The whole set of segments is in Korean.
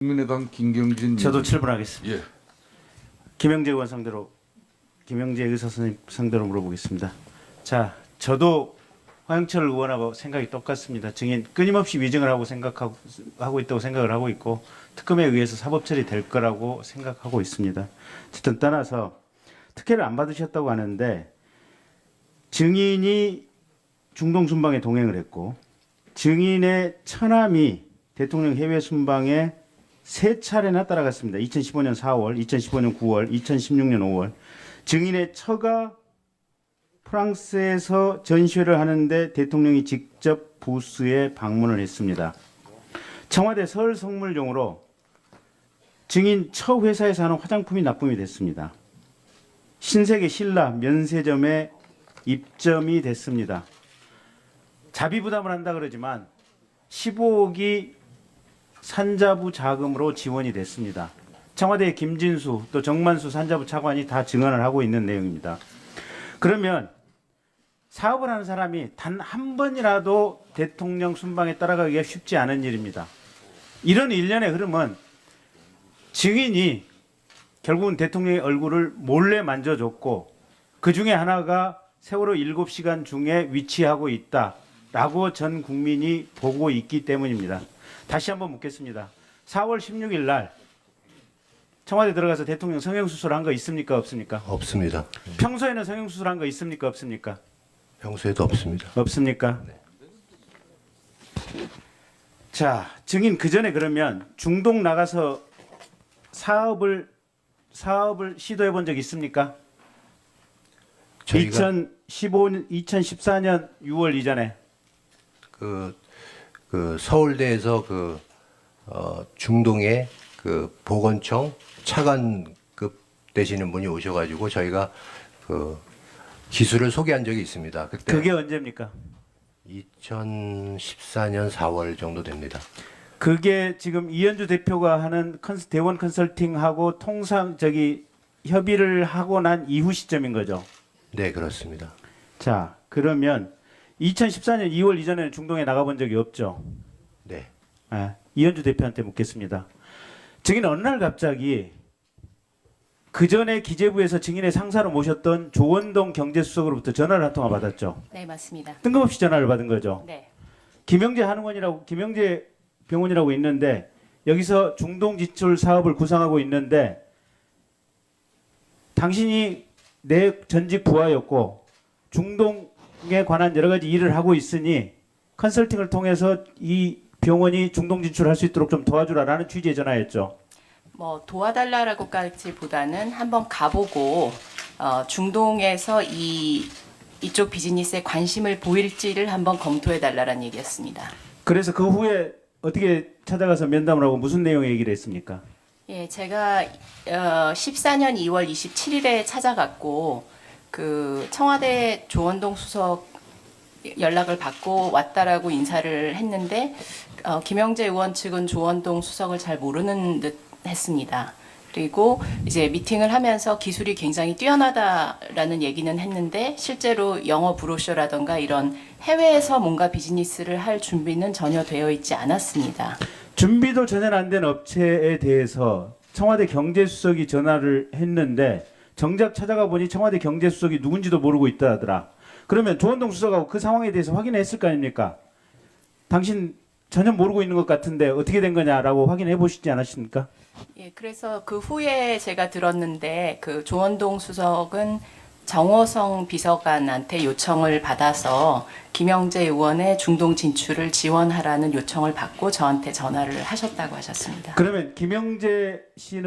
국민의당 김경진 저도 7분 하겠습니다. 예. 김영재 의원 상대로 김영재 의사 선생님 상대로 물어보겠습니다. 자, 저도 화영철 의원하고 생각이 똑같습니다. 증인 끊임없이 위증을 하고 있다고 생각을 하고 있고 특검에 의해서 사법 처리될 거라고 생각하고 있습니다. 어쨌든 떠나서 특혜를 안 받으셨다고 하는데 증인이 중동 순방에 동행을 했고 증인의 처남이 대통령 해외 순방에 3차례나 따라갔습니다. 2015년 4월, 2015년 9월, 2016년 5월. 증인의 처가 프랑스에서 전시회를 하는데 대통령이 직접 부스에 방문을 했습니다. 청와대 설 선물용으로 증인 처 회사에서 하는 화장품이 납품이 됐습니다. 신세계 신라 면세점에 입점이 됐습니다. 자비 부담을 한다 그러지만 15억이 산자부 자금으로 지원이 됐습니다. 청와대의 김진수 또 정만수 산자부 차관이 다 증언을 하고 있는 내용입니다. 그러면 사업을 하는 사람이 단 한 번이라도 대통령 순방에 따라가기가 쉽지 않은 일입니다. 이런 일련의 흐름은 증인이 결국은 대통령의 얼굴을 몰래 만져줬고 그 중에 하나가 세월호 7시간 중에 위치하고 있다라고 전 국민이 보고 있기 때문입니다. 다시 한번 묻겠습니다. 4월 16일 날 청와대 들어가서 대통령 성형수술 한 거 있습니까? 없습니까? 없습니다. 평소에는 성형수술 한 거 있습니까? 없습니까? 평소에도 없습니다. 없습니까? 네. 자, 증인 그 전에 그러면 중동 나가서 사업을 시도해 본 적 있습니까? 저희가 2014년 6월 이전에 그 서울대에서 중동에 보건청 차관급 되시는 분이 오셔가지고 저희가 그 기술을 소개한 적이 있습니다. 그때 그게 언제입니까? 2014년 4월 정도 됩니다. 그게 지금 이현주 대표가 하는 대원 컨설팅하고 협의를 하고 난 이후 시점인 거죠. 네, 그렇습니다. 자, 그러면 2014년 2월 이전에는 중동에 나가본 적이 없죠. 네. 이현주 대표한테 묻겠습니다. 증인 어느 날 갑자기 그 전에 기재부에서 증인의 상사로 모셨던 조원동 경제수석으로부터 전화를 한 통화 받았죠. 네, 맞습니다. 뜬금없이 전화를 받은 거죠. 네. 김영재 병원이라고 있는데 여기서 중동 지출 사업을 구상하고 있는데 당신이 내 전직 부하였고 중동에 관한 여러 가지 일을 하고 있으니 컨설팅을 통해서 이 병원이 중동 진출할 수 있도록 좀 도와주라라는 취지의 전화였죠. 뭐 도와달라라고까지보다는 한번 가보고 중동에서 이쪽 비즈니스에 관심을 보일지를 한번 검토해 달라는 얘기였습니다. 그래서 그 후에 어떻게 찾아가서 면담을 하고 무슨 내용의 얘기를 했습니까? 예, 제가 14년 2월 27일에 찾아갔고 그 청와대 조원동 수석 연락을 받고 왔다라고 인사를 했는데 김영재 의원 측은 조원동 수석을 잘 모르는 듯 했습니다. 그리고 이제 미팅을 하면서 기술이 굉장히 뛰어나다라는 얘기는 했는데 실제로 영어 브로셔라던가 이런 해외에서 뭔가 비즈니스를 할 준비는 전혀 되어 있지 않았습니다. 준비도 전혀 안 된 업체에 대해서 청와대 경제수석이 전화를 했는데 정작 찾아가 보니 청와대 경제수석이 누군지도 모르고 있다 하더라. 그러면 조원동 수석하고 그 상황에 대해서 확인했을 거 아닙니까? 당신 전혀 모르고 있는 것 같은데 어떻게 된 거냐라고 확인해 보시지 않았습니까? 예, 그래서 그 후에 제가 들었는데 그 조원동 수석은 정호성 비서관한테 요청을 받아서 김영재 의원의 중동 진출을 지원하라는 요청을 받고 저한테 전화를 하셨다고 하셨습니다. 그러면 김영재 씨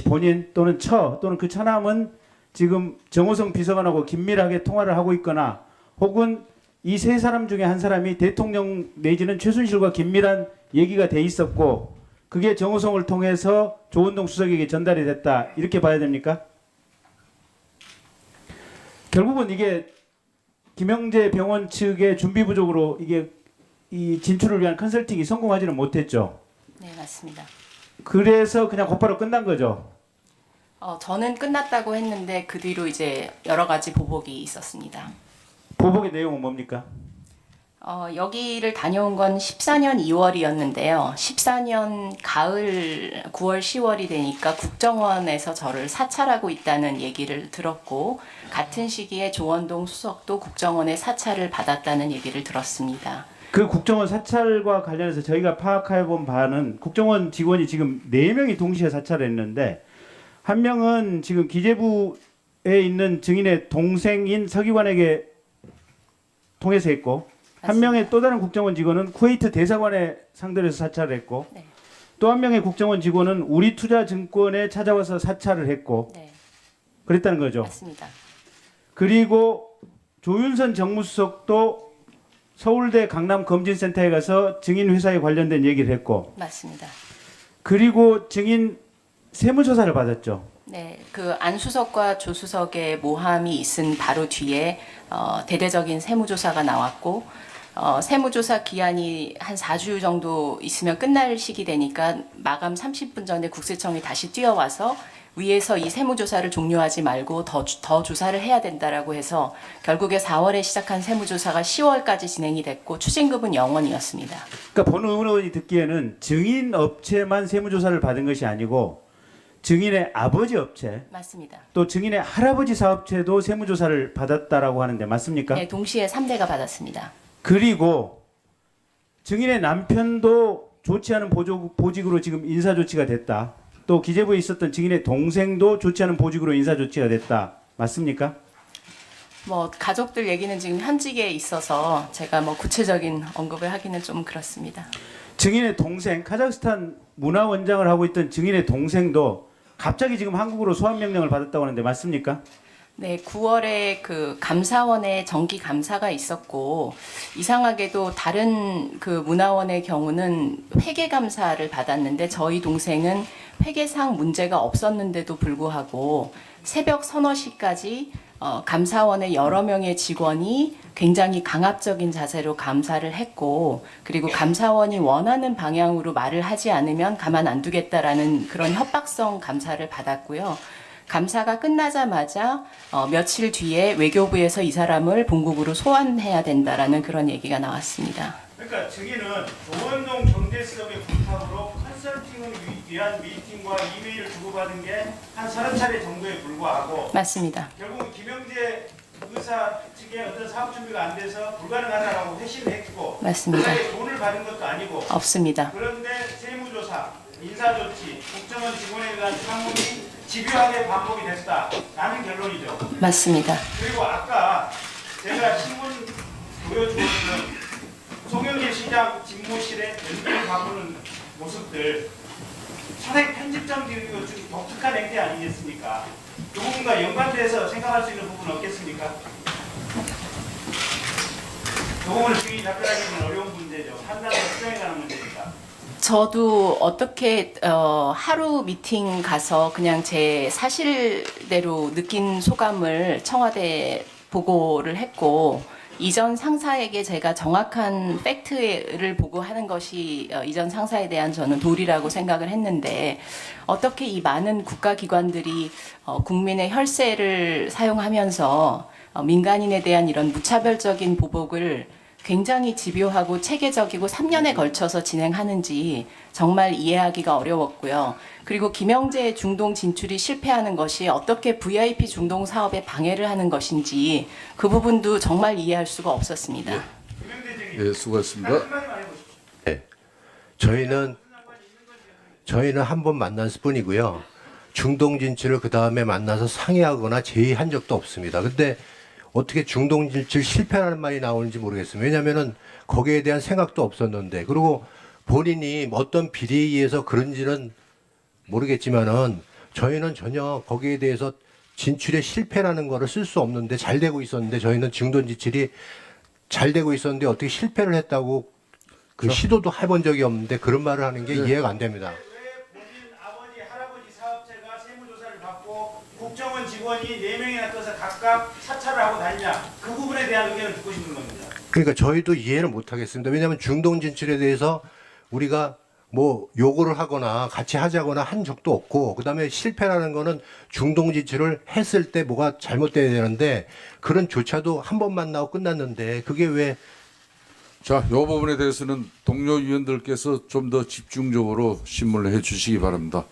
본인 또는 또는 그 처남은 지금 정호성 비서관하고 긴밀하게 통화를 하고 있거나 혹은 이 세 사람 중에 한 사람이 대통령 내지는 최순실과 긴밀한 얘기가 돼 있었고 그게 정호성을 통해서 조원동 수석에게 전달이 됐다 이렇게 봐야 됩니까? 결국은 이게 김영재 병원 측의 준비 부족으로 이게 이 진출을 위한 컨설팅이 성공하지는 못했죠. 네, 맞습니다. 그래서 그냥 곧바로 끝난 거죠. 저는 끝났다고 했는데 그 뒤로 이제 여러 가지 보복이 있었습니다. 보복의 내용은 뭡니까? 여기를 다녀온 건 14년 2월이었는데요. 14년 가을 9월 10월이 되니까 국정원에서 저를 사찰하고 있다는 얘기를 들었고 같은 시기에 조원동 수석도 국정원의 사찰을 받았다는 얘기를 들었습니다. 그 국정원 사찰과 관련해서 저희가 파악해 본 바는 국정원 직원이 지금 4명이 동시에 사찰했는데 한 명은 지금 기재부에 있는 증인의 동생인 서기관에게 통해서 했고 한 명의 또 다른 국정원 직원은 쿠웨이트 대사관에 상대로 해서 사찰을 했고 네. 또 한 명의 국정원 직원은 우리투자증권에 찾아와서 사찰을 했고 네, 그랬다는 거죠. 맞습니다. 그리고 조윤선 정무수석도 서울대 강남검진센터에 가서 증인 회사에 관련된 얘기를 했고 맞습니다. 그리고 증인 세무조사를 받았죠. 네, 그 안수석과 조수석의 모함이 있은 바로 뒤에 대대적인 세무조사가 나왔고 세무조사 기한이 한 4주 정도 있으면 끝날 시기 되니까 마감 30분 전에 국세청이 다시 뛰어와서 위에서 이 세무조사를 종료하지 말고 더 조사를 해야 된다라고 해서 결국에 4월에 시작한 세무조사가 10월까지 진행이 됐고 추징금은 0원이었습니다. 그러니까 본 의원이 듣기에는 증인 업체만 세무조사를 받은 것이 아니고 증인의 아버지 업체 맞습니다. 또 증인의 할아버지 사업체도 세무조사를 받았다라고 하는데 맞습니까? 네, 동시에 3대가 받았습니다. 그리고 증인의 남편도 좋지 않은 보직으로 지금 인사조치가 됐다. 또 기재부에 있었던 증인의 동생도 좋지 않은 보직으로 인사조치가 됐다. 맞습니까? 뭐 가족들 얘기는 지금 현직에 있어서 제가 뭐 구체적인 언급을 하기는 좀 그렇습니다. 증인의 동생, 카자흐스탄 문화원장을 하고 있던 증인의 동생도 갑자기 지금 한국으로 소환 명령을 받았다고 하는데 맞습니까? 네, 9월에 그 감사원에 정기 감사가 있었고 이상하게도 다른 그 문화원의 경우는 회계 감사를 받았는데 저희 동생은 회계상 문제가 없었는데도 불구하고 새벽 서너 시까지 감사원의 여러 명의 직원이 굉장히 강압적인 자세로 감사를 했고 그리고 감사원이 원하는 방향으로 말을 하지 않으면 가만 안 두겠다라는 그런 협박성 감사를 받았고요. 감사가 끝나자마자 며칠 뒤에 외교부에서 이 사람을 본국으로 소환해야 된다라는 그런 얘기가 나왔습니다. 그러니까 증인은 조원동 경제수석의 부탁으로 컨설팅을 위한 미팅과 이메일을 주고받은 게 한 30차례 정도에 불과하고 맞습니다. 결국 김영재 의사 측에 어떤 사업 준비가 안 돼서 불가능하다라고 회신을 했고 맞습니다. 그에 돈을 받은 것도 아니고 없습니다. 그런데 세무조사, 인사조치, 국정원 직원에 대한 상문이 집요하게 반복이 됐다라는 결론이죠. 맞습니다. 그리고 아까 제가 신문 보여주는 송영길 시장 집무실에 연기를 바꾸는 모습들 상당히 편집점들이고 좀 독특한 행태 아니겠습니까? 그 부분과 연관돼서 생각할 수 있는 부분은 없겠습니까? 그 부분을 증인이 답변하기는 어려운 문제죠. 판단과 수정에 관한 문제니까. 저도 어떻게 하루 미팅 가서 그냥 제 사실대로 느낀 소감을 청와대에 보고를 했고 이전 상사에게 제가 정확한 팩트를 보고하는 것이 이전 상사에 대한 저는 도리라고 생각을 했는데 어떻게 이 많은 국가기관들이 국민의 혈세를 사용하면서 민간인에 대한 이런 무차별적인 보복을 굉장히 집요하고 체계적이고 3년에 걸쳐서 진행하는지 정말 이해하기가 어려웠고요. 그리고 김영재의 중동 진출이 실패하는 것이 어떻게 VIP 중동 사업에 방해를 하는 것인지 그 부분도 정말 이해할 수가 없었습니다. 예, 수고하셨습니다. 네. 저희는 한 번 만났을 뿐이고요. 중동 진출을 그 다음에 만나서 상의하거나 제의한 적도 없습니다. 근데 어떻게 중동 진출 실패라는 말이 나오는지 모르겠습니다. 왜냐하면은 거기에 대한 생각도 없었는데 그리고 본인이 어떤 비리에 의해서 그런지는 모르겠지만은 저희는 전혀 거기에 대해서 진출의 실패라는 거를 쓸 수 없는데 잘 되고 있었는데 저희는 중동 진출이 잘 되고 있었는데 어떻게 실패를 했다고 그 시도도 해본 적이 없는데 그런 말을 하는 게 이해가 안 됩니다. 왜 본인 아버지, 할아버지 사업체가 세무조사를 받고 국정원 직원이 4명이나 떠서 각각 사찰을 하고 다니냐 그 부분에 대한 의견을 듣고 싶은 겁니다. 그러니까 저희도 이해를 못 하겠습니다. 왜냐하면 중동 진출에 대해서 우리가 뭐 요구를 하거나 같이 하자거나 한 적도 없고 그다음에 실패라는 거는 중동 진출을 했을 때 뭐가 잘못돼야 되는데 그런 조차도 한 번 만나고 끝났는데 그게 왜 자, 이 부분에 대해서는 동료 위원들께서 좀 더 집중적으로 신문을 해 주시기 바랍니다.